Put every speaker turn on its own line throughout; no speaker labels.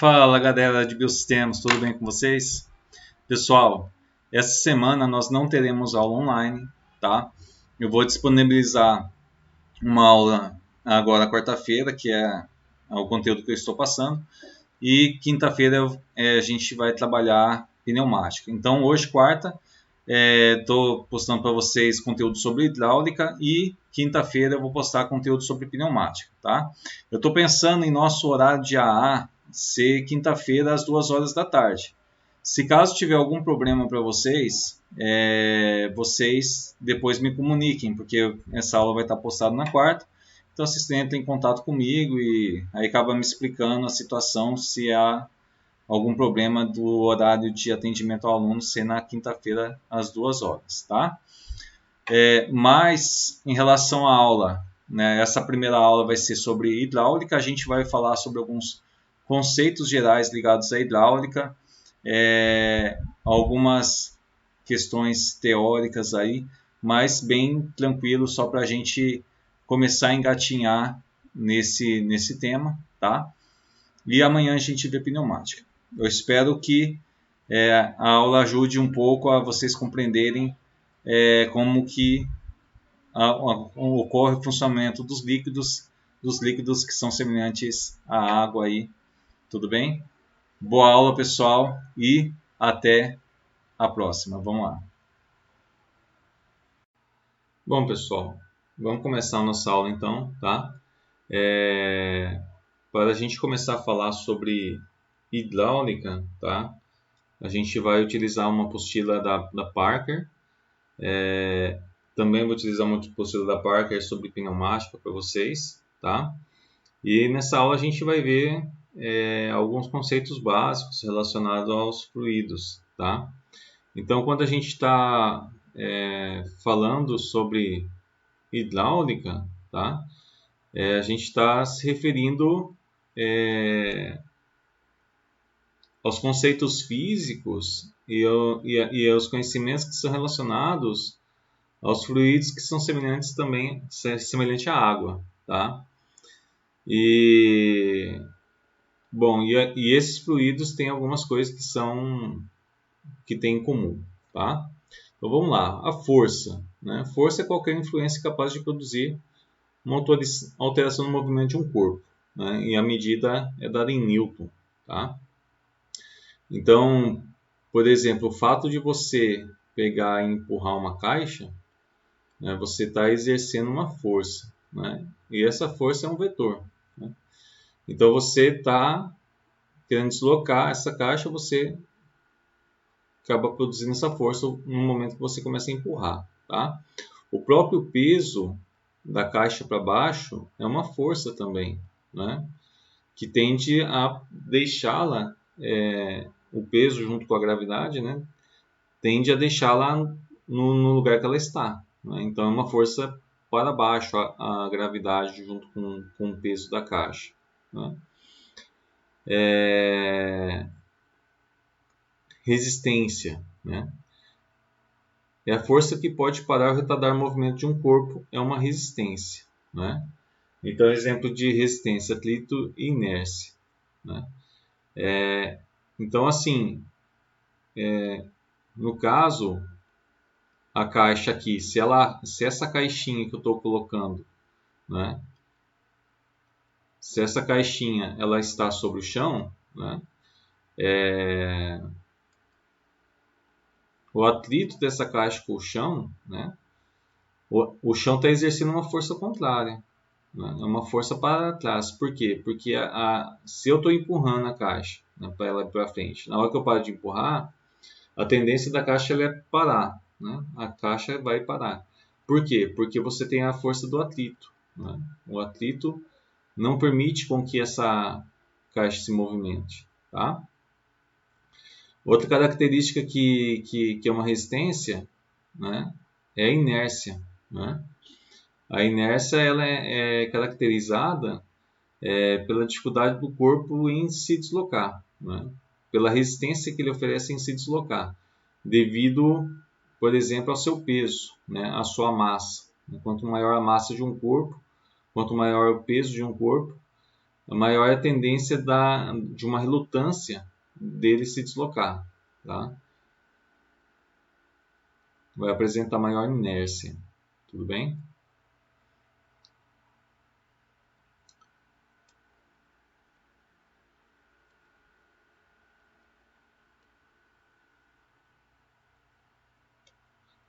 Fala galera de Biosistemas, tudo bem com vocês? Pessoal, essa semana nós não teremos aula online, tá? Eu vou disponibilizar uma aula agora quarta-feira, que é o conteúdo que eu estou passando, e quinta-feira a gente vai trabalhar pneumática. Então hoje, quarta, estou postando para vocês conteúdo sobre hidráulica e quinta-feira eu vou postar conteúdo sobre pneumática, tá? Eu estou pensando em nosso horário de AA ser quinta-feira às 2 horas da tarde. Se caso tiver algum problema para vocês, vocês depois me comuniquem, porque essa aula vai estar postada na quarta. Então vocês entrem em contato comigo e aí acaba me explicando a situação, se há algum problema do horário de atendimento ao aluno ser na quinta-feira às 2 horas, tá? Mas em relação à aula, né, essa primeira aula vai ser sobre hidráulica, a gente vai falar sobre alguns conceitos gerais ligados à hidráulica, algumas questões teóricas aí, mas bem tranquilo, só para a gente começar a engatinhar nesse tema, tá? E amanhã a gente vê pneumática. Eu espero que a aula ajude um pouco a vocês compreenderem como que ocorre o funcionamento dos líquidos que são semelhantes à água aí, tudo bem? Boa aula, pessoal, e até a próxima. Vamos lá. Bom, pessoal, vamos começar a nossa aula então, tá? Para a gente começar a falar sobre hidráulica, tá? A gente vai utilizar uma apostila da Parker. Também vou utilizar uma apostila da Parker sobre pneumática para vocês, tá? E nessa aula a gente vai ver alguns conceitos básicos relacionados aos fluidos, tá? Então, quando a gente está falando sobre hidráulica, tá? A gente está se referindo aos conceitos físicos e aos conhecimentos que são relacionados aos fluidos que são semelhantes à água, tá? Bom, e esses fluidos têm algumas coisas que têm em comum, tá? Então vamos lá, a força, né? Força é qualquer influência capaz de produzir uma alteração no movimento de um corpo, né? E a medida é dada em Newton, tá? Então, por exemplo, o fato de você pegar e empurrar uma caixa, né, você está exercendo uma força, né? E essa força é um vetor, né? Então você está querendo deslocar essa caixa, você acaba produzindo essa força no momento que você começa a empurrar, tá? O próprio peso da caixa para baixo é uma força também, né? Que tende a deixá-la, o peso junto com a gravidade, né? Tende a deixá-la no lugar que ela está, né? Então é uma força para baixo a gravidade junto com o peso da caixa, né? Resistência, né? É a força que pode parar ou retardar o movimento de um corpo, é uma resistência, né? Então, exemplo de resistência, atrito e inércia, né? Então, assim, no caso, a caixa aqui, se essa caixinha que eu estou colocando, né? Se essa caixinha ela está sobre o chão, né? O atrito dessa caixa com o chão, né? O chão está exercendo uma força contrária, né? É uma força para trás. Por quê? Porque se eu estou empurrando a caixa, né, para ela ir para frente, na hora que eu paro de empurrar, a tendência da caixa é parar, né? A caixa vai parar. Por quê? Porque você tem a força do atrito, né? O atrito não permite com que essa caixa se movimente, tá? Outra característica que é uma resistência, né, é a inércia, né? A inércia ela é caracterizada pela dificuldade do corpo em se deslocar, né? Pela resistência que ele oferece em se deslocar, devido, por exemplo, ao seu peso, né? À sua massa. Quanto maior a massa de um corpo, quanto maior o peso de um corpo, maior é a tendência de uma relutância dele se deslocar. Tá? Vai apresentar maior inércia. Tudo bem?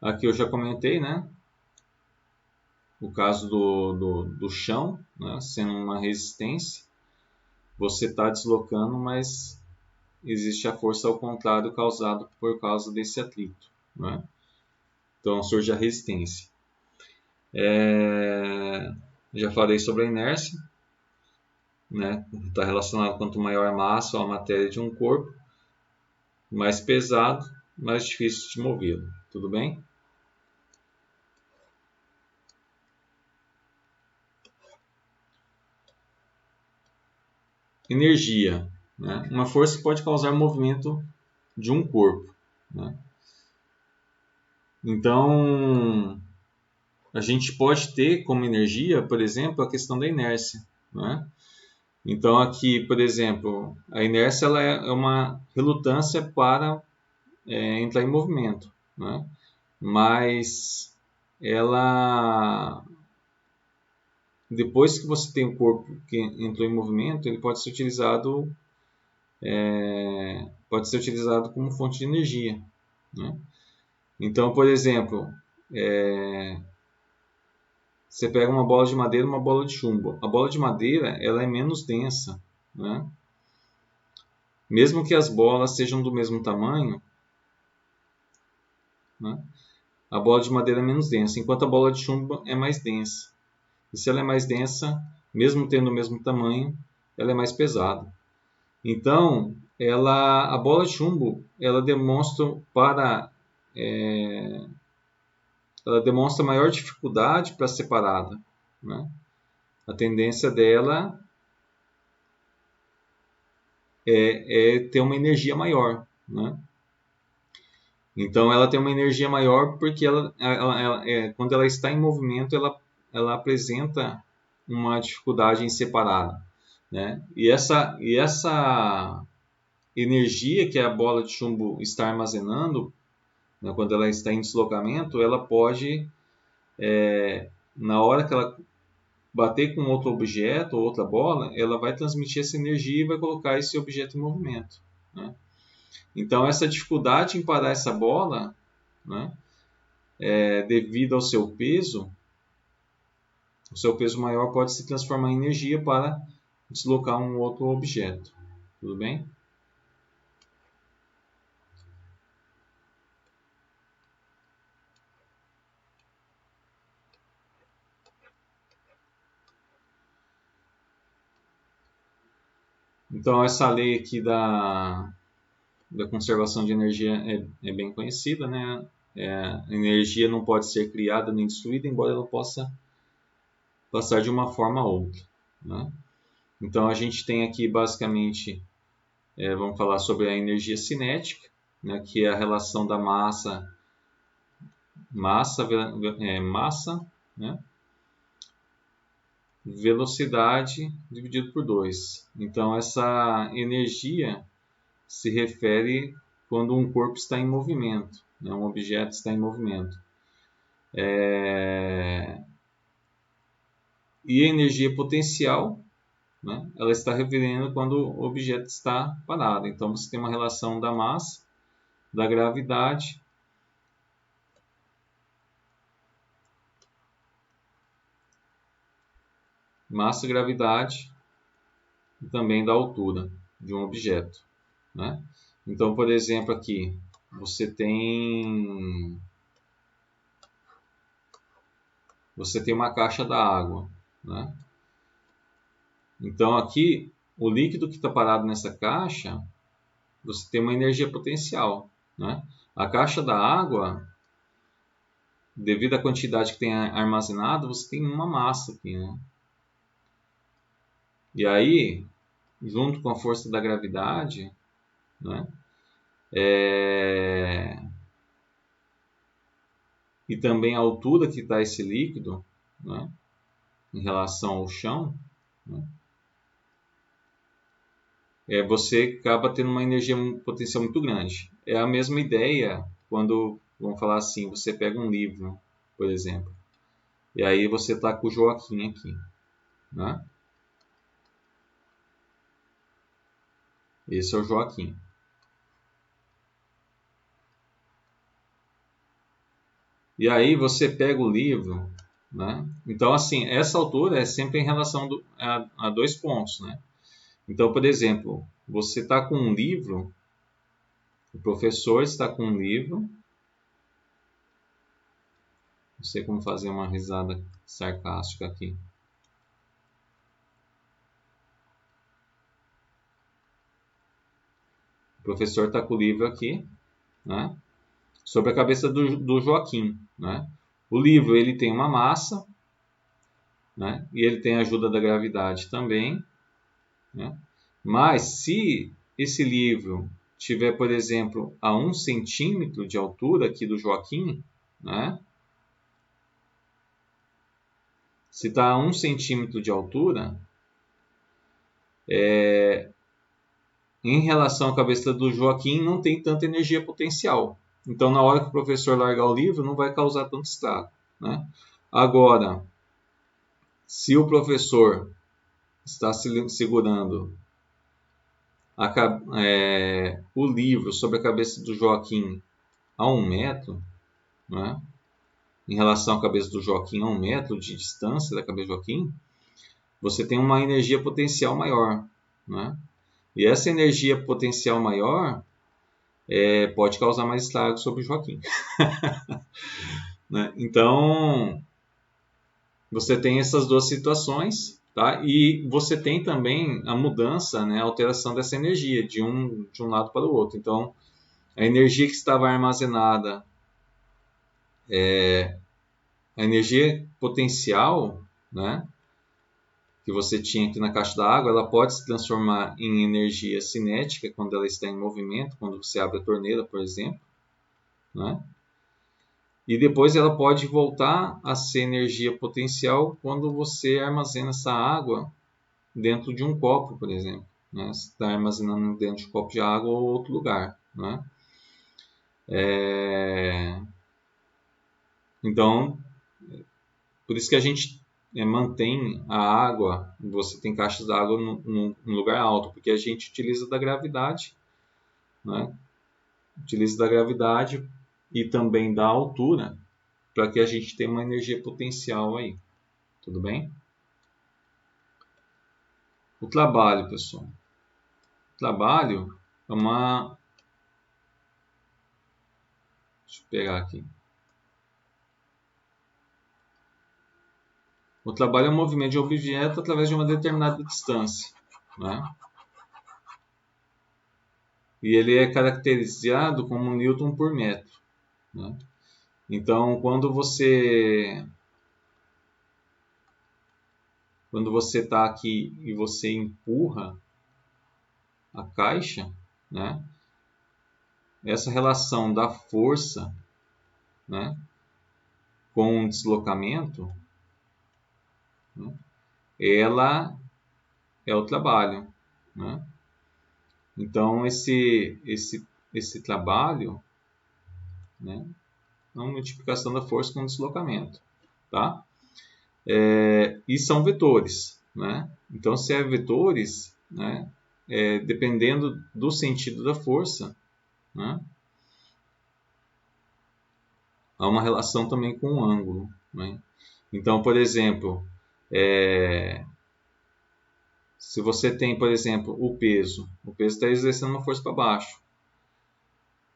Aqui eu já comentei, né? O caso do chão, né? Sendo uma resistência, você está deslocando, mas existe a força ao contrário causada por causa desse atrito. Né? Então surge a resistência. Já falei sobre a inércia, né? Está relacionado quanto maior a massa ou a matéria de um corpo, mais pesado, mais difícil de movê-lo. Tudo bem? Energia. Né? Uma força pode causar movimento de um corpo. Né? Então, a gente pode ter como energia, por exemplo, a questão da inércia. Né? Então, aqui, por exemplo, a inércia ela é uma relutância para entrar em movimento. Né? Mas ela, depois que você tem o corpo que entrou em movimento, ele pode ser utilizado como fonte de energia. Né? Então, por exemplo, você pega uma bola de madeira e uma bola de chumbo. A bola de madeira ela é menos densa. Né? Mesmo que as bolas sejam do mesmo tamanho, né? A bola de madeira é menos densa, enquanto a bola de chumbo é mais densa. E se ela é mais densa, mesmo tendo o mesmo tamanho, ela é mais pesada. Então, a bola de chumbo, ela demonstra maior dificuldade para ser parada. Né? A tendência dela é ter uma energia maior. Né? Então, ela tem uma energia maior porque quando ela está em movimento, ela apresenta uma dificuldade em ser parada. Né? E essa energia que a bola de chumbo está armazenando, né, quando ela está em deslocamento, ela pode, na hora que ela bater com outro objeto ou outra bola, ela vai transmitir essa energia e vai colocar esse objeto em movimento. Né? Então, essa dificuldade em parar essa bola, né, devido ao seu peso, o seu peso maior pode se transformar em energia para deslocar um outro objeto. Tudo bem? Então, essa lei aqui da conservação de energia é bem conhecida, né? A energia não pode ser criada nem destruída, embora ela possa passar de uma forma a outra. Né? Então, a gente tem aqui basicamente, vamos falar sobre a energia cinética, né? Que é a relação da massa, né? Velocidade dividido por 2. Então, essa energia se refere quando um corpo está em movimento, né? Um objeto está em movimento. E a energia potencial, né? Ela está referindo quando o objeto está parado. Então, você tem uma relação da massa, da gravidade, massa, gravidade e também da altura de um objeto. Né? Então, por exemplo, aqui você tem uma caixa d'água. Né? Então, aqui, o líquido que está parado nessa caixa, você tem uma energia potencial. Né? A caixa d'água, devido à quantidade que tem armazenado, você tem uma massa aqui. Né? E aí, junto com a força da gravidade, né? E também a altura que está esse líquido, né? Em relação ao chão, né? você acaba tendo uma energia potencial muito grande. É a mesma ideia quando, vamos falar assim, você pega um livro, por exemplo, e aí você está com o Joaquim aqui, né? Esse é o Joaquim. E aí você pega o livro, né? Então, assim, essa altura é sempre em relação a dois pontos, né? Então, por exemplo, você está com um livro, o professor está com um livro, não sei como fazer uma risada sarcástica aqui. O professor está com o livro aqui, né? Sobre a cabeça do Joaquim, né? O livro ele tem uma massa, né? E ele tem a ajuda da gravidade também, né? Mas se esse livro tiver, por exemplo, a 1 centímetro de altura aqui do Joaquim, né? Se está a 1 centímetro de altura, em relação à cabeça do Joaquim, não tem tanta energia potencial. Então, na hora que o professor largar o livro, não vai causar tanto estrago, né? Agora, se o professor está segurando o livro sobre a cabeça do Joaquim a 1 metro, né? Em relação à cabeça do Joaquim a 1 metro de distância da cabeça do Joaquim, você tem uma energia potencial maior, né? E essa energia potencial maior pode causar mais estrago sobre o Joaquim. Né? Então, você tem essas duas situações, tá? E você tem também a mudança, né, a alteração dessa energia de um lado para o outro. Então, a energia que estava armazenada, a energia potencial, né, que você tinha aqui na caixa d'água, ela pode se transformar em energia cinética quando ela está em movimento, quando você abre a torneira, por exemplo, né? E depois ela pode voltar a ser energia potencial quando você armazena essa água dentro de um copo, por exemplo, né? Você está armazenando dentro de um copo de água ou outro lugar, né? Então, por isso que a gente mantém a água, você tem caixas d'água num lugar alto, porque a gente utiliza da gravidade, né? Utiliza da gravidade e também da altura para que a gente tenha uma energia potencial aí. Tudo bem? O trabalho, pessoal. O trabalho é uma... Deixa eu pegar aqui. O trabalho é um movimento de objeto através de uma determinada distância, né? E ele é caracterizado como Newton por metro, né? Então, quando você está aqui e você empurra a caixa, né? Essa relação da força, né, com o deslocamento, né, ela é o trabalho, né? Então, esse trabalho, né, é uma multiplicação da força com o deslocamento, tá? E são vetores, né? Então, se é vetores, né, dependendo do sentido da força, né, há uma relação também com o ângulo, né? Então, por exemplo, se você tem, por exemplo, o peso está exercendo uma força para baixo.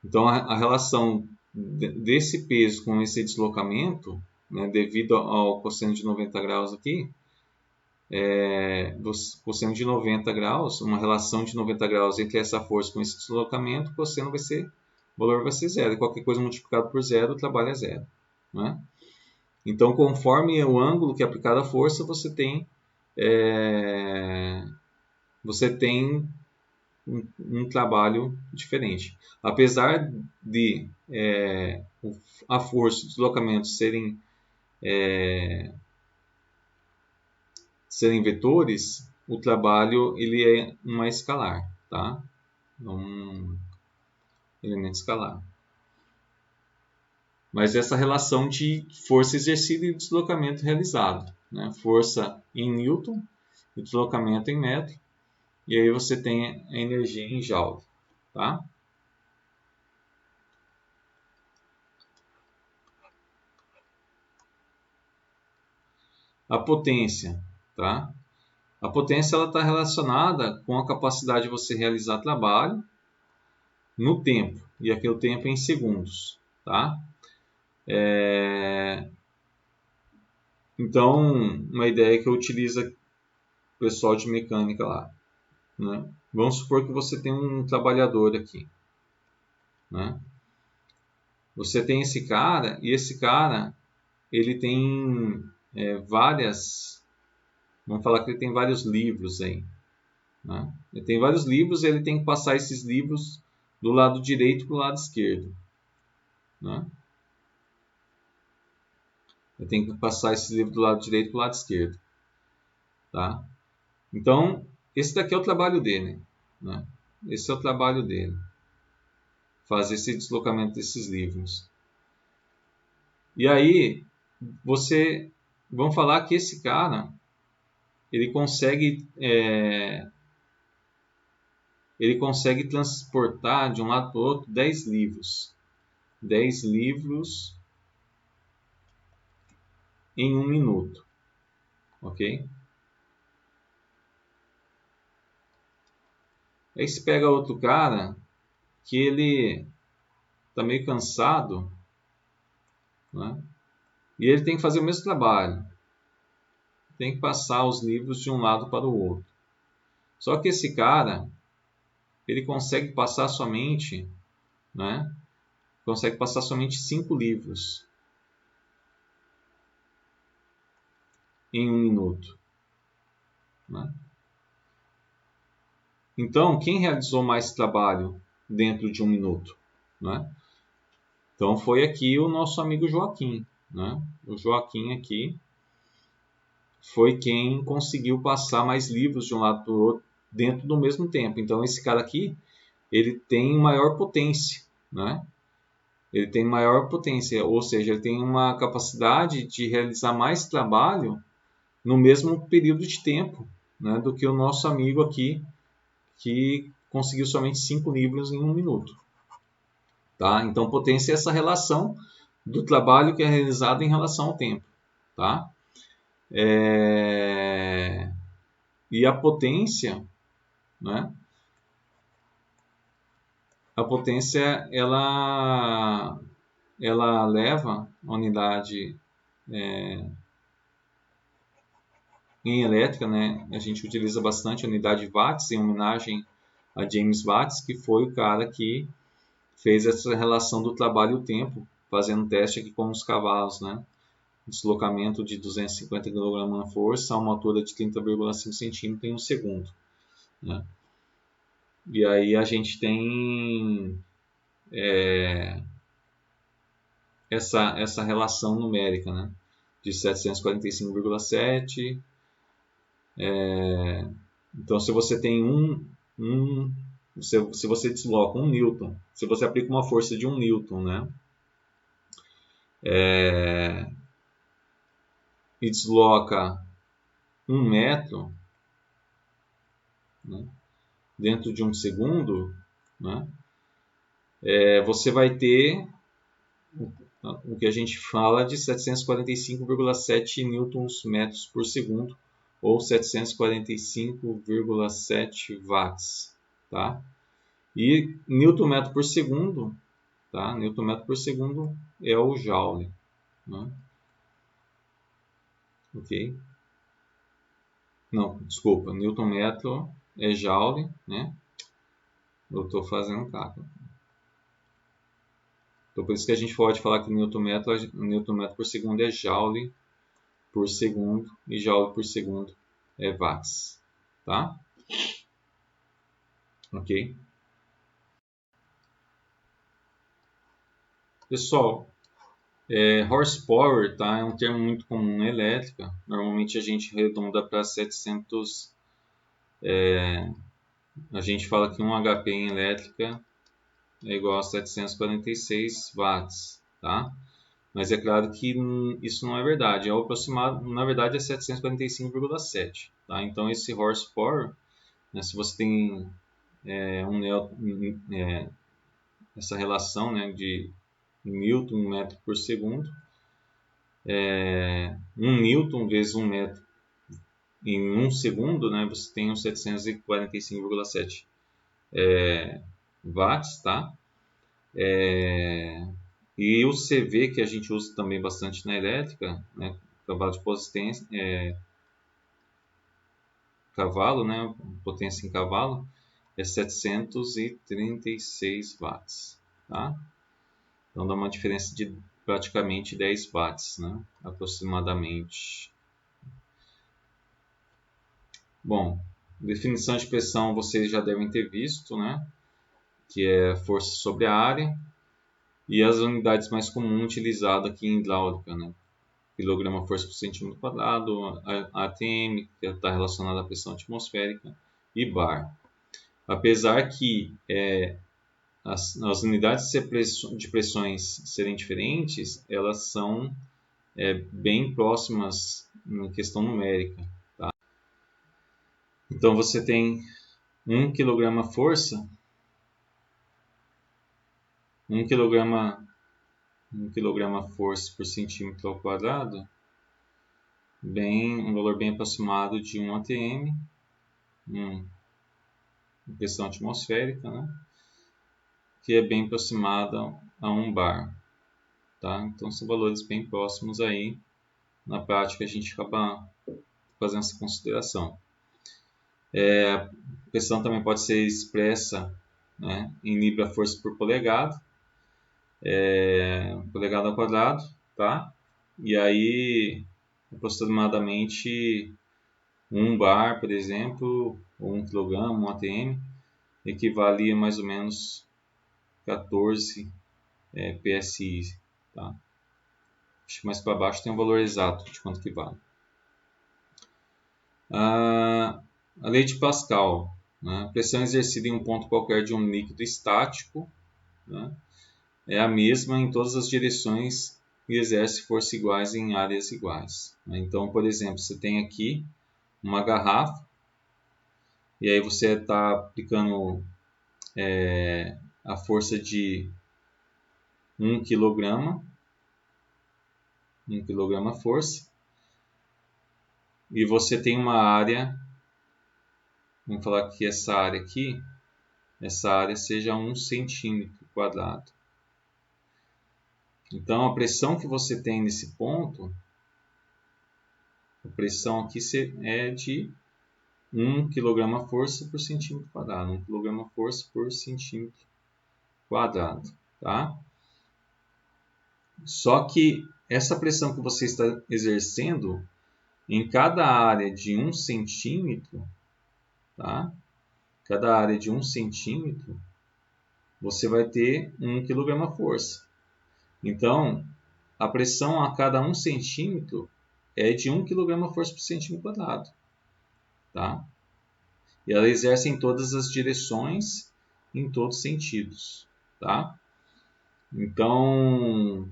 Então, a relação desse peso com esse deslocamento, né, devido ao cosseno de 90 graus aqui, cosseno de 90 graus, uma relação de 90 graus entre essa força com esse deslocamento, o cosseno vai ser, o valor vai ser zero. E qualquer coisa multiplicado por zero, o trabalho é zero, né? Então, conforme o ângulo que é aplicado à força, você tem um trabalho diferente. Apesar de a força e o deslocamento serem vetores, o trabalho ele é uma escalar, tá? Um elemento escalar. Mas essa relação de força exercida e deslocamento realizado, né? Força em Newton e deslocamento em metro, e aí você tem a energia em Joule, tá? A potência, tá? A potência está relacionada com a capacidade de você realizar trabalho no tempo, e aqui o tempo é em segundos, tá? Então, uma ideia que eu utilizo o pessoal de mecânica lá, né? Vamos supor que você tem um trabalhador aqui, né? Você tem esse cara, e esse cara, ele tem várias... Vamos falar que ele tem vários livros aí, né? Ele tem vários livros e ele tem que passar esses livros do lado direito para o lado esquerdo, né? Ele tem que passar esses livros do lado direito para o lado esquerdo, tá? Então, esse daqui é o trabalho dele, né? Esse é o trabalho dele, fazer esse deslocamento desses livros. E aí, vamos falar que esse cara, ele consegue transportar de um lado para o outro 10 livros. 10 livros em 1 minuto, ok? Aí você pega outro cara que ele está meio cansado, né? E ele tem que fazer o mesmo trabalho. Tem que passar os livros de um lado para o outro. Só que esse cara, ele consegue passar somente, né? Consegue passar somente 5 livros em 1 minuto, né? Então, quem realizou mais trabalho dentro de 1 minuto, né? Então, foi aqui o nosso amigo Joaquim, né? O Joaquim aqui foi quem conseguiu passar mais livros de um lado para o outro dentro do mesmo tempo. Então, esse cara aqui, ele tem maior potência, né? Ele tem maior potência, ou seja, ele tem uma capacidade de realizar mais trabalho no mesmo período de tempo, né, do que o nosso amigo aqui, que conseguiu somente 5 livros em 1 minuto. Tá? Então, potência é essa relação do trabalho que é realizado em relação ao tempo. Tá? E a potência, né? A potência ela leva a unidade em elétrica, né? A gente utiliza bastante a unidade watts em homenagem a James Watts, que foi o cara que fez essa relação do trabalho e o tempo, fazendo um teste aqui com os cavalos, né? Deslocamento de 250 kg na força a uma altura de 30,5 cm em 1 segundo, né? E aí a gente tem essa relação numérica, né? De 745,7. Então, se você tem se você desloca 1 newton, se você aplica uma força de 1 newton, né? E desloca 1 metro, né, dentro de 1 segundo, né, você vai ter o que a gente fala de 745,7 newtons metros por segundo, ou 745,7 watts, tá? E newton metro por segundo, tá? Newton metro por segundo é o joule, né? Ok? Não, desculpa, newton metro é joule, né? Eu estou fazendo cálculo. Então, por isso que a gente pode falar que newton metro por segundo é joule por segundo e joule por segundo é watts, tá? Ok? Pessoal, horsepower, tá? É um termo muito comum na elétrica. Normalmente a gente arredonda para 700 a gente fala que 1 HP em elétrica é igual a 746 watts, tá? Mas é claro que isso não é verdade. É o aproximado, na verdade é 745,7, tá? Então esse horsepower, né, se você tem essa relação, né, de Newton metro por segundo, 1 Newton vezes 1 metro em 1 segundo, né, você tem uns 745,7 watts, tá? E o CV, que a gente usa também bastante na elétrica, né, cavalo de potência, cavalo, né, potência em cavalo, é 736 watts, tá? Então dá uma diferença de praticamente 10 watts, né, aproximadamente. Bom, definição de pressão vocês já devem ter visto, né, que é força sobre a área, e as unidades mais comuns utilizadas aqui em hidráulica, né, quilograma força por centímetro quadrado, ATM, que está relacionada à pressão atmosférica, e bar. Apesar que as unidades de pressões serem diferentes, elas são bem próximas em questão numérica. Tá? Então você tem 1 kg força, 1 kg, 1 kg força por centímetro ao quadrado, um valor bem aproximado de 1 atm, pressão atmosférica, né? Que é bem aproximada a 1 bar. Tá? Então são valores bem próximos aí. Na prática a gente acaba fazendo essa consideração. A pressão também pode ser expressa, né, em libra-força por polegada, polegada ao quadrado, tá? E aí aproximadamente 1 bar, por exemplo, ou 1 kg, 1 atm, equivale a mais ou menos 14 PSI. Tá? Acho que mais para baixo tem um valor exato de quanto que vale. A lei de Pascal, né? Pressão exercida em um ponto qualquer de um líquido estático, né, é a mesma em todas as direções e exerce força iguais em áreas iguais. Então, por exemplo, você tem aqui uma garrafa e aí você está aplicando a força de 1 kg, 1 kg força, e você tem uma área, vamos falar que essa área aqui, essa área seja 1 centímetro quadrado. Então, a pressão que você tem nesse ponto, a pressão aqui é de 1 kg força por centímetro quadrado. 1 kg força por centímetro quadrado. Tá? Só que essa pressão que você está exercendo em cada área de 1 centímetro, tá? Cada área de 1 centímetro, você vai ter 1 kg força. Então, a pressão a cada 1 centímetro é de 1 kg força por centímetro quadrado. Tá? E ela exerce em todas as direções, em todos os sentidos. Tá? Então,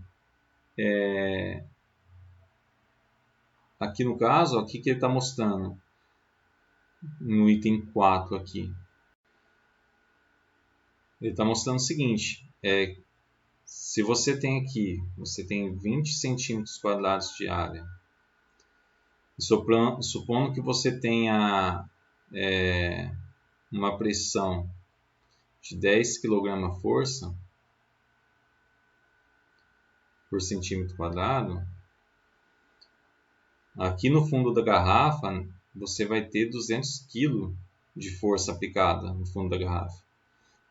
aqui no caso, o que ele está mostrando no item 4 aqui? Ele está mostrando o seguinte, se você tem aqui, você tem 20 centímetros quadrados de área, supondo que você tenha uma pressão de 10 kg força por centímetro quadrado, aqui no fundo da garrafa você vai ter 200 kg de força aplicada no fundo da garrafa.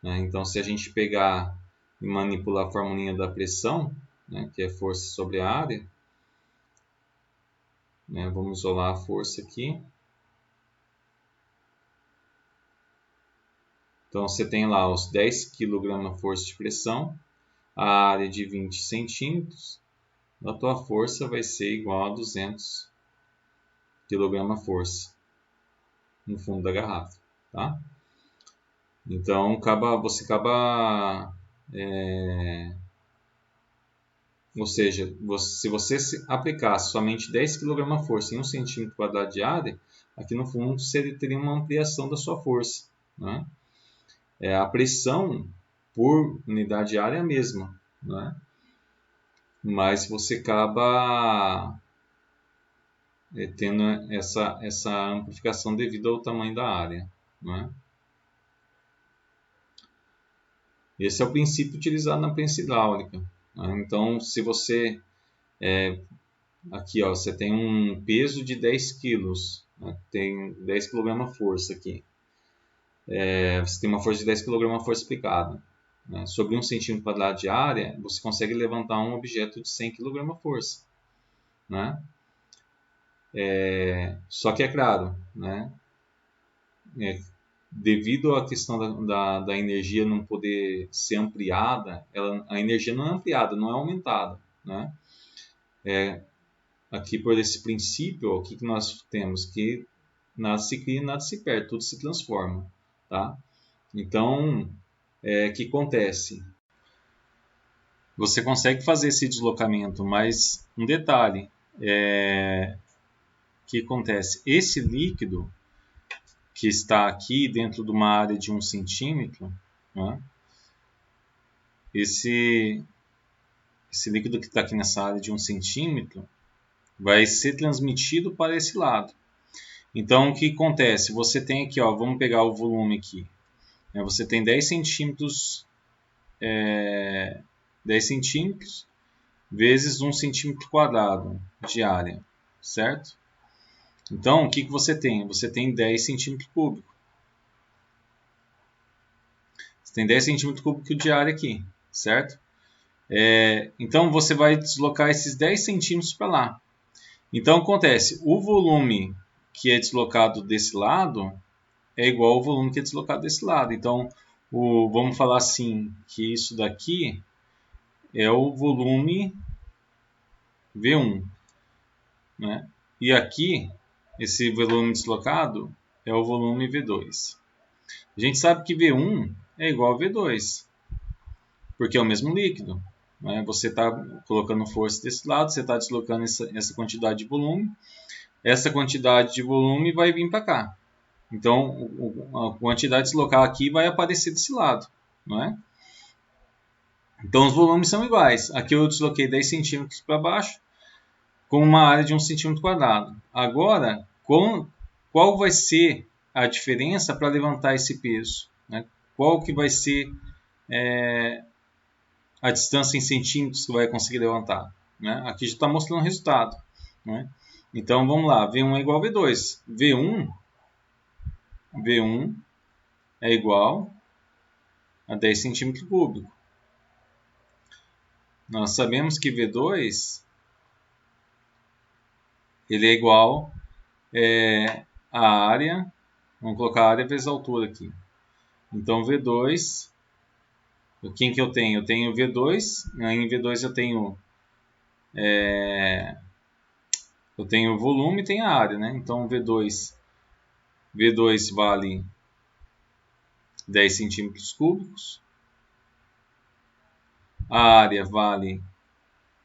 Né? Então, se a gente pegar e manipular a formulinha da pressão, né, que é força sobre a área, né, vamos isolar a força aqui. Então, você tem lá os 10 kg força de pressão, a área de 20 centímetros, a tua força vai ser igual a 200 kg força no fundo da garrafa. Tá? Então você acaba ou seja, se você aplicasse somente 10 kg força em 1 cm² de área, aqui no fundo você teria uma ampliação da sua força, né? A pressão por unidade de área é a mesma, né? Mas você acaba tendo essa amplificação devido ao tamanho da área, né? Esse é o princípio utilizado na prensa hidráulica, né? Então, se você aqui, ó, você tem um peso de 10 quilos, né? Tem 10 kg força aqui. Você tem uma força de 10 kg força aplicada, né? Sobre 1 cm² de área, você consegue levantar um objeto de 100 kg força, né? Só que é claro, né? Devido à questão da energia não poder ser ampliada, a energia não é ampliada, não é aumentada, né? Aqui por esse princípio, o que nós temos? Que nada se cria, nada se perde, tudo se transforma, tá? Então, o que acontece? Você consegue fazer esse deslocamento, mas um detalhe, que acontece? Esse líquido que está aqui dentro de uma área de 1 centímetro, né? Esse líquido que está aqui nessa área de 1 centímetro vai ser transmitido para esse lado. Então, o que acontece? Você tem aqui, ó, vamos pegar o volume aqui. Você tem 10 centímetros, 10 centímetros vezes 1 centímetro² de área, certo? Então, o que você tem? Você tem 10 centímetros cúbicos. Você tem 10 centímetros cúbicos de área aqui, certo? Então, você vai deslocar esses 10 centímetros para lá. Então, acontece, o volume que é deslocado desse lado é igual ao volume que é deslocado desse lado. Então, vamos falar assim, que isso daqui é o volume V1, né? E aqui, esse volume deslocado é o volume V2. A gente sabe que V1 é igual a V2, porque é o mesmo líquido, né? Você está colocando força desse lado, você está deslocando essa quantidade de volume, essa quantidade de volume vai vir para cá. Então, a quantidade deslocada aqui vai aparecer desse lado, não é? Então, os volumes são iguais. Aqui eu desloquei 10 centímetros para baixo, com uma área de 1 centímetro². Agora, qual vai ser a diferença para levantar esse peso, né? Qual que vai ser a distância em centímetros que vai conseguir levantar, né? Aqui já está mostrando o resultado, né? Então, vamos lá. V1 é igual a V2. V1 é igual a 10 centímetros cúbicos. Nós sabemos que V2 ele é igual a área, vamos colocar a área vezes a altura aqui. Então, V2, quem que eu tenho? Eu tenho V2, em V2 eu tenho volume e tenho a área, né? Então, V2 vale 10 centímetros cúbicos, a área vale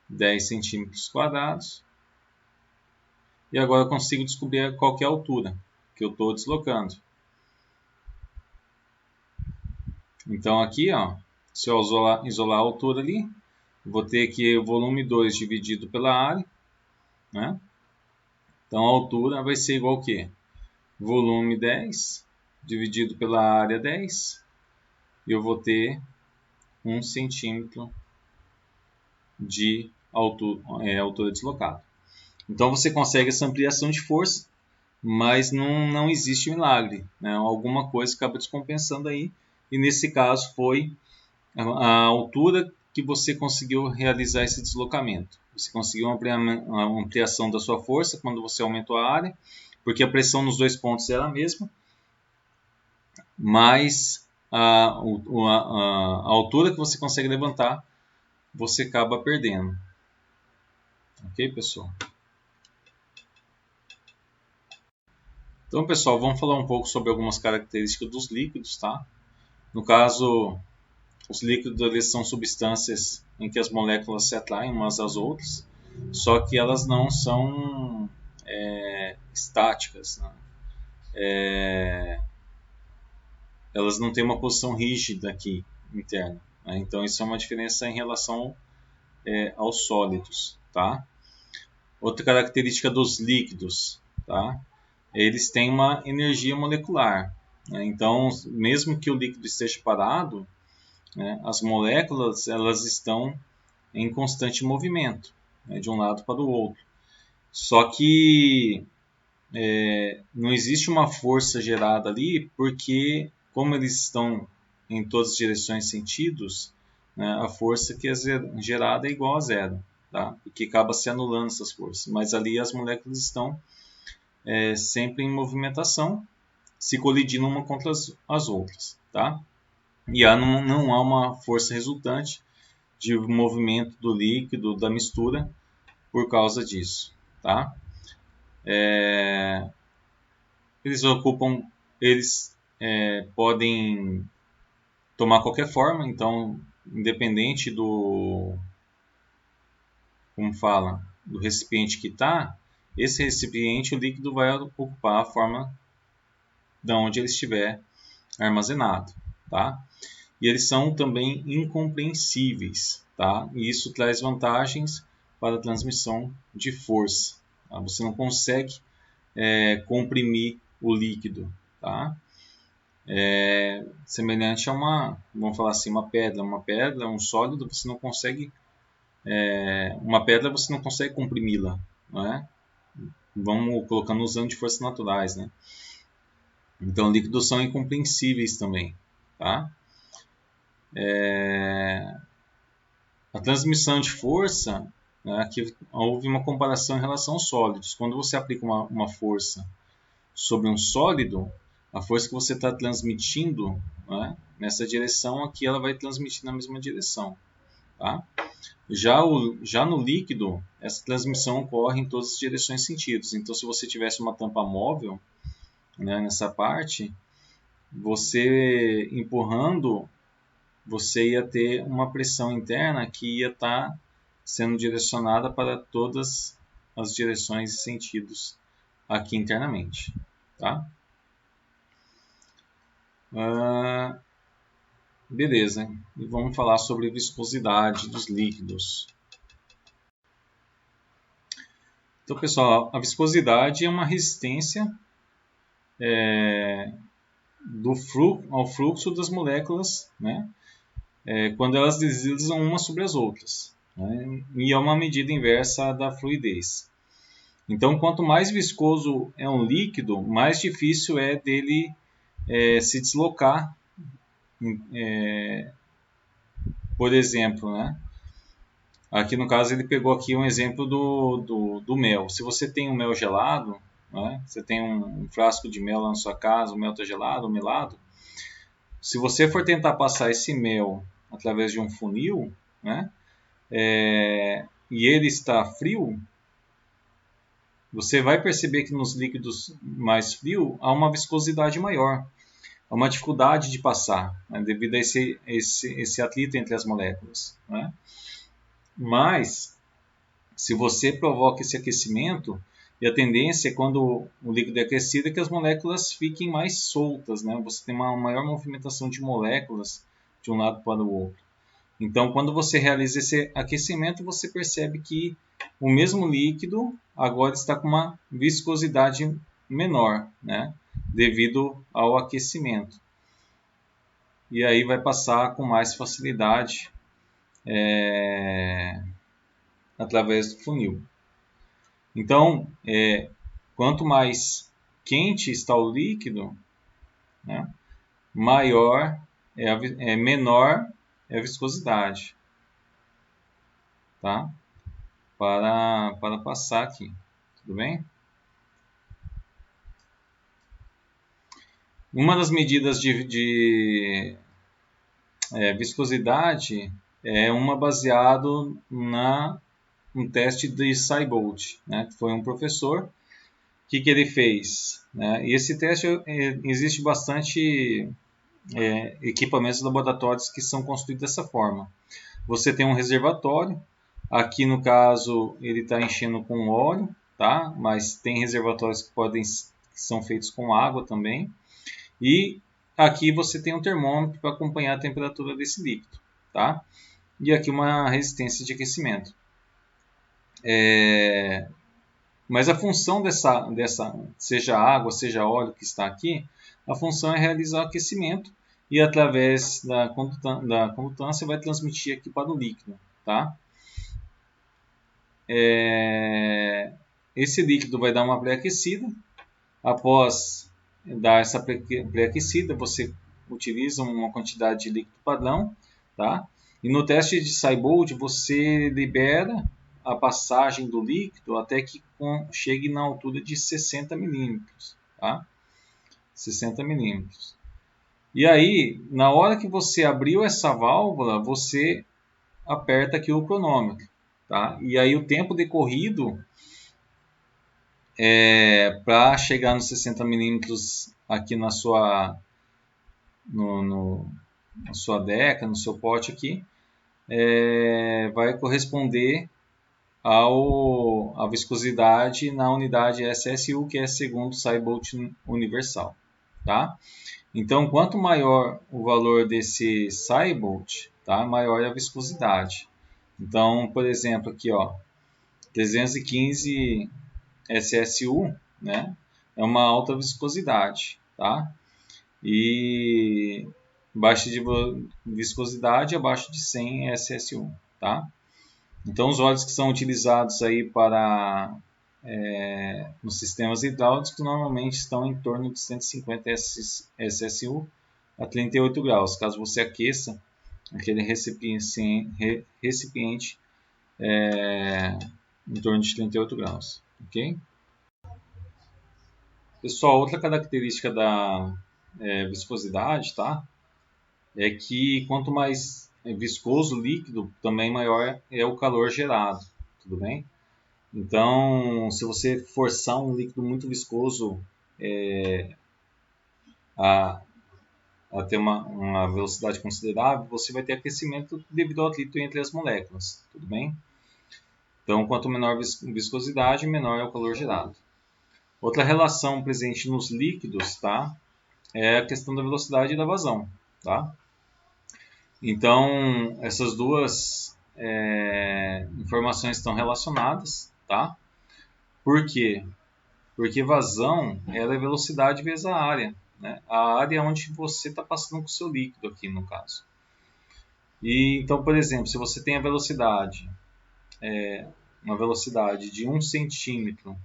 10 centímetros quadrados, e agora eu consigo descobrir qual que é a altura que eu estou deslocando. Então aqui, ó, se eu isolar a altura ali, vou ter aqui o volume 2 dividido pela área, né? Então a altura vai ser igual ao quê? Volume 10 dividido pela área 10, eu vou ter 1 centímetro de altura deslocada. Então você consegue essa ampliação de força, mas não existe milagre, né? Alguma coisa acaba descompensando aí, e nesse caso foi a altura que você conseguiu realizar esse deslocamento. Você conseguiu uma ampliação da sua força quando você aumentou a área, porque a pressão nos dois pontos era a mesma, mas a altura que você consegue levantar, você acaba perdendo. Ok, pessoal? Então, pessoal, vamos falar um pouco sobre algumas características dos líquidos, tá? No caso, os líquidos eles são substâncias em que as moléculas se atraem umas às outras, só que elas não são estáticas, né? Elas não têm uma posição rígida aqui interna, né? Então isso é uma diferença em relação aos sólidos, tá? Outra característica dos líquidos, tá? Eles têm uma energia molecular, né? Então, mesmo que o líquido esteja parado, né, as moléculas elas estão em constante movimento, né, de um lado para o outro. Só que não existe uma força gerada ali, porque como eles estão em todas as direções e sentidos, né, a força que é gerada é igual a zero, tá? E que acaba se anulando essas forças. Mas ali as moléculas estão sempre em movimentação, se colidindo uma contra as outras, tá? E não há uma força resultante de movimento do líquido, da mistura, por causa disso, tá? Eles podem tomar qualquer forma, então, independente como fala, do recipiente que está, esse recipiente, o líquido vai ocupar a forma de onde ele estiver armazenado, tá? E eles são também incompreensíveis, tá? E isso traz vantagens para a transmissão de força, tá? Você não consegue comprimir o líquido, tá? Semelhante a vamos falar assim, uma pedra. Uma pedra, um sólido, você não consegue... uma pedra você não consegue comprimi-la, não é? Vamos colocando usando de forças naturais, né? Então, líquidos são incompreensíveis também, tá? A transmissão de força, né, aqui houve uma comparação em relação aos sólidos. Quando você aplica uma força sobre um sólido, a força que você está transmitindo, né, nessa direção aqui, ela vai transmitir na mesma direção, tá? Já no líquido, essa transmissão ocorre em todas as direções e sentidos. Então, se você tivesse uma tampa móvel, né, nessa parte, você empurrando, você ia ter uma pressão interna que ia estar sendo direcionada para todas as direções e sentidos aqui internamente, tá? Beleza, e vamos falar sobre viscosidade dos líquidos. Então, pessoal, a viscosidade é uma resistência ao fluxo das moléculas, né? Quando elas deslizam umas sobre as outras, né? E é uma medida inversa da fluidez. Então, quanto mais viscoso é um líquido, mais difícil é dele se deslocar. Por exemplo, né? Aqui no caso ele pegou aqui um exemplo do mel. Se você tem um mel gelado, né? Você tem um frasco de mel lá na sua casa, o mel está gelado, melado. Se você for tentar passar esse mel através de um funil, né? E ele está frio, você vai perceber que nos líquidos mais frios há uma viscosidade maior, há uma dificuldade de passar, né, devido a esse atrito entre as moléculas, né? Mas, se você provoca esse aquecimento, e a tendência é quando o líquido é aquecido é que as moléculas fiquem mais soltas, né? Você tem uma maior movimentação de moléculas de um lado para o outro. Então, quando você realiza esse aquecimento, você percebe que o mesmo líquido agora está com uma viscosidade menor, né? Devido ao aquecimento. E aí vai passar com mais facilidade através do funil. Então, quanto mais quente está o líquido, né, menor é a viscosidade, tá? Para passar aqui, tudo bem? Uma das medidas de viscosidade é uma baseado um teste de Seibold, né? Foi um professor. O que ele fez, né? E esse teste existe bastante equipamentos laboratórios que são construídos dessa forma. Você tem um reservatório, aqui no caso ele está enchendo com óleo, tá? Mas tem reservatórios que são feitos com água também. E aqui você tem um termômetro para acompanhar a temperatura desse líquido, tá? E aqui uma resistência de aquecimento. Mas a função dessa, seja água, seja óleo que está aqui, a função é realizar o aquecimento e através da condutância vai transmitir aqui para o líquido, tá? Esse líquido vai dar uma pré-aquecida. Após dar essa pré-aquecida, você utiliza uma quantidade de líquido padrão, tá? E no teste de Seibold você libera a passagem do líquido até que chegue na altura de 60 milímetros, tá? 60 milímetros. E aí, na hora que você abriu essa válvula, você aperta aqui o cronômetro, tá? E aí o tempo decorrido para chegar nos 60 milímetros aqui na sua na sua deca, no seu pote aqui, vai corresponder à viscosidade na unidade SSU, que é segundo Seibold universal, tá? Então, quanto maior o valor desse Seibold, tá? Maior é a viscosidade. Então, por exemplo, aqui, ó, 315 SSU, né? É uma alta viscosidade, tá? E baixa de viscosidade abaixo de 100 SSU, tá? Então, os óleos que são utilizados aí para nos sistemas hidráulicos normalmente estão em torno de 150 SSU a 38 graus. Caso você aqueça aquele recipiente em torno de 38 graus, ok? Pessoal, outra característica da viscosidade, tá? É que quanto mais viscoso o líquido, também maior é o calor gerado, tudo bem? Então, se você forçar um líquido muito viscoso a ter uma velocidade considerável, você vai ter aquecimento devido ao atrito entre as moléculas, tudo bem? Então, quanto menor viscosidade, menor é o calor gerado. Outra relação presente nos líquidos, tá? É a questão da velocidade e da vazão, tá? Então, essas duas informações estão relacionadas, tá? Por quê? Porque vazão ela é velocidade vezes a área, né? A área é onde você está passando com o seu líquido aqui, no caso. E, então, por exemplo, se você tem a velocidade, uma velocidade de 1 centímetro,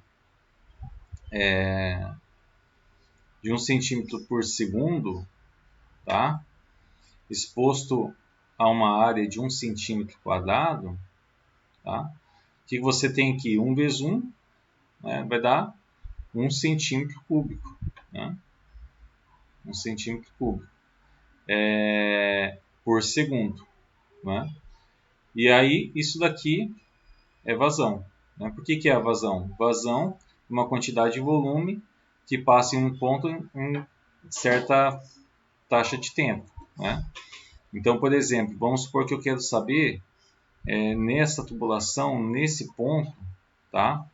de 1 centímetro por segundo, tá? Exposto a uma área de 1 centímetro quadrado, tá? O que você tem aqui? 1 vezes 1, né, vai dar 1 centímetro cúbico, né? 1 centímetro cúbico por segundo, né? E aí isso daqui é vazão, né? Por que é a vazão? Vazão é uma quantidade de volume que passa em um ponto em certa taxa de tempo, né? Então, por exemplo, vamos supor que eu quero saber nessa tubulação, nesse ponto, tá?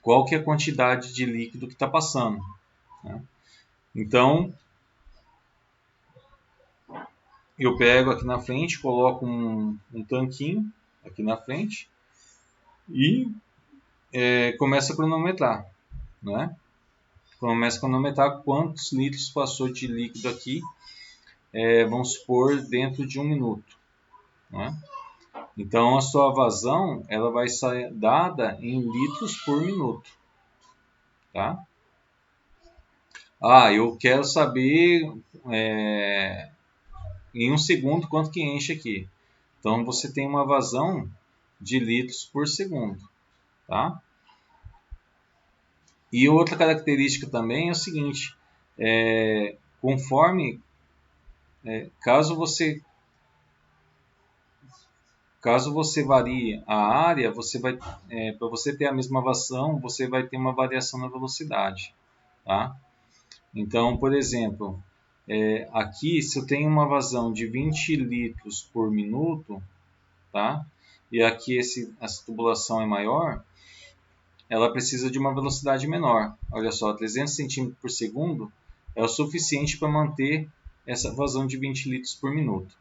Qual que é a quantidade de líquido que está passando, né? Então, eu pego aqui na frente, coloco um tanquinho aqui na frente e começo a cronometrar, né? Começo a cronometrar quantos litros passou de líquido aqui, vamos supor, dentro de 1 minuto, né? Então, a sua vazão ela vai ser dada em litros por minuto, tá? Eu quero saber em 1 segundo quanto que enche aqui. Então, você tem uma vazão de litros por segundo, tá? E outra característica também é o seguinte, conforme, caso você varie a área, para você ter a mesma vazão, você vai ter uma variação na velocidade, tá? Então, por exemplo, aqui, se eu tenho uma vazão de 20 litros por minuto, tá? E aqui essa tubulação é maior, ela precisa de uma velocidade menor. Olha só, 300 centímetros por segundo é o suficiente para manter essa vazão de 20 litros por minuto.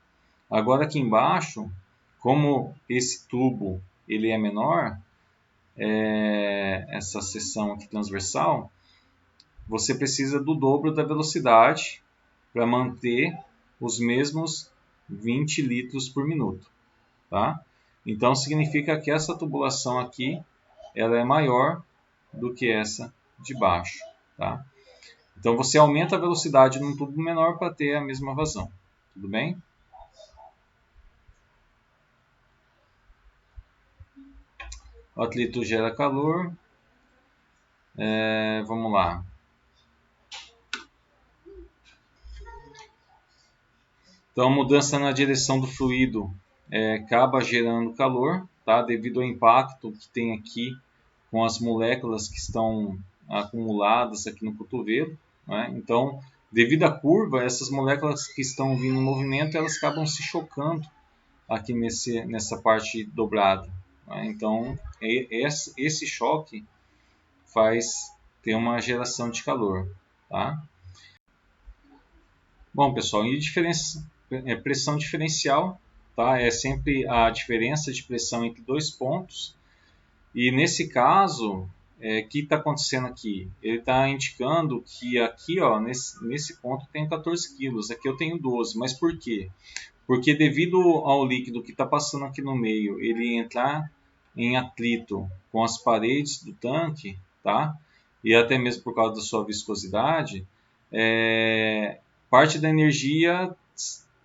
Agora aqui embaixo, como esse tubo ele é menor, essa seção aqui transversal, você precisa do dobro da velocidade para manter os mesmos 20 litros por minuto, tá? Então significa que essa tubulação aqui ela é maior do que essa de baixo, tá? Então você aumenta a velocidade num tubo menor para ter a mesma vazão, tudo bem? O atrito gera calor. Vamos lá. Então, a mudança na direção do fluido acaba gerando calor, tá? Devido ao impacto que tem aqui com as moléculas que estão acumuladas aqui no cotovelo, né? Então, devido à curva, essas moléculas que estão vindo em movimento, elas acabam se chocando aqui nessa parte dobrada, né? Então, esse choque faz ter uma geração de calor, tá? Bom, pessoal, e pressão diferencial, tá? É sempre a diferença de pressão entre dois pontos. E nesse caso, o que está acontecendo aqui? Ele está indicando que aqui, ó, nesse ponto tem 14 quilos, aqui eu tenho 12. Mas por quê? Porque devido ao líquido que está passando aqui no meio, ele entrar em atrito com as paredes do tanque, tá? E até mesmo por causa da sua viscosidade, parte da energia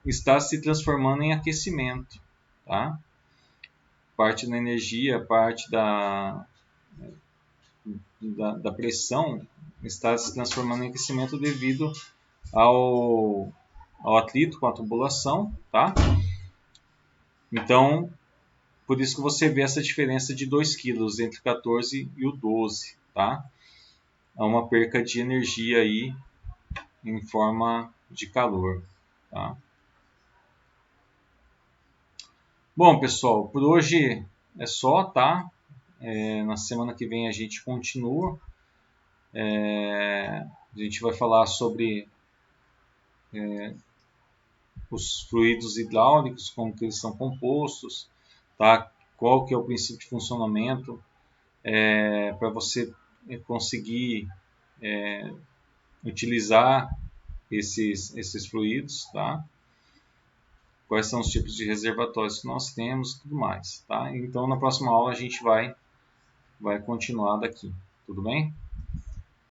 está se transformando em aquecimento, tá? Parte da energia, parte da pressão está se transformando em aquecimento devido ao atrito com a tubulação, tá? Então, por isso que você vê essa diferença de 2 kg entre o 14 e o 12, tá? Há uma perca de energia aí em forma de calor, tá? Bom, pessoal, por hoje é só, tá? Na semana que vem a gente continua. A gente vai falar sobre os fluidos hidráulicos, como que eles são compostos, tá? Qual que é o princípio de funcionamento para você conseguir utilizar esses fluidos, tá? Quais são os tipos de reservatórios que nós temos e tudo mais, tá? Então, na próxima aula a gente vai continuar daqui, tudo bem?